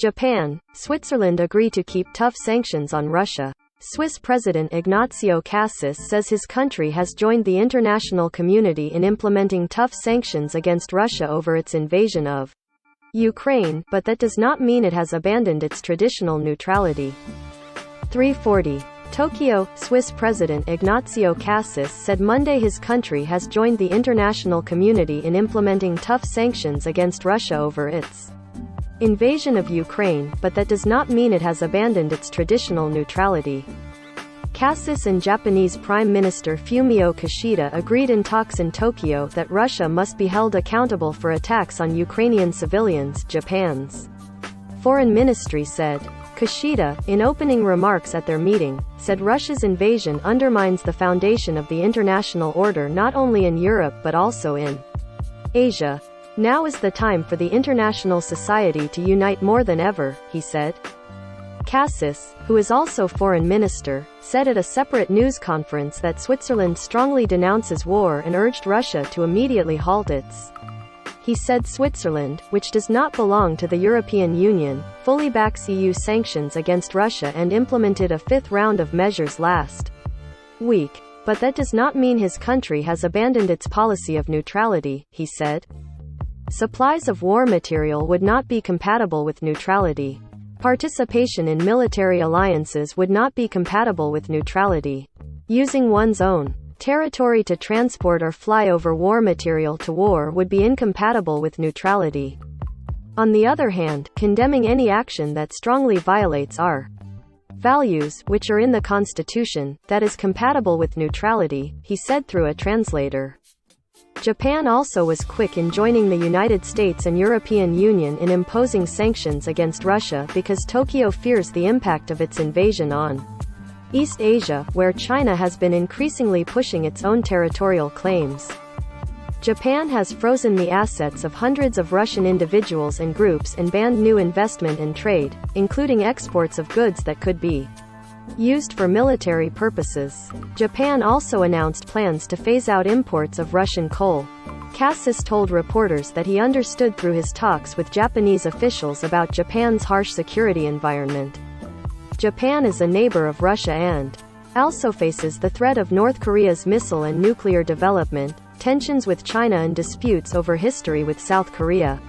Japan, Switzerland agree to keep tough sanctions on Russia. Swiss President Ignacio Cassis says his country has joined the international community in implementing tough sanctions against Russia over its invasion of Ukraine, but that does not mean it has abandoned its traditional neutrality. 340. Tokyo, Swiss President Ignacio Cassis said Monday his country has joined the international community in implementing tough sanctions against Russia over its invasion of Ukraine, but that does not mean it has abandoned its traditional neutrality. Cassis and Japanese Prime Minister Fumio Kishida agreed in talks in Tokyo that Russia must be held accountable for attacks on Ukrainian civilians, Japan's foreign ministry said. Kishida, in opening remarks at their meeting, said Russia's invasion undermines the foundation of the international order not only in Europe but also in Asia. Now is the time for the international society to unite more than ever, he said. Cassis, who is also foreign minister, said at a separate news conference that Switzerland strongly denounces war and urged Russia to immediately halt its. He said Switzerland, which does not belong to the European Union, fully backs EU sanctions against Russia and implemented a fifth round of measures last week. But that does not mean his country has abandoned its policy of neutrality, he said. Supplies of war material would not be compatible with neutrality. Participation in military alliances would not be compatible with neutrality. Using one's own territory to transport or fly over war material to war would be incompatible with neutrality. On the other hand, condemning any action that strongly violates our values, which are in the Constitution, that is compatible with neutrality, he said through a translator. Japan also was quick in joining the United States and European Union in imposing sanctions against Russia because Tokyo fears the impact of its invasion on East Asia, where China has been increasingly pushing its own territorial claims. Japan has frozen the assets of hundreds of Russian individuals and groups and banned new investment and trade, including exports of goods that could be used for military purposes. Japan also announced plans to phase out imports of Russian coal. Cassis told reporters that he understood through his talks with Japanese officials about Japan's harsh security environment. Japan is a neighbor of Russia and also faces the threat of North Korea's missile and nuclear development, tensions with China and disputes over history with South Korea.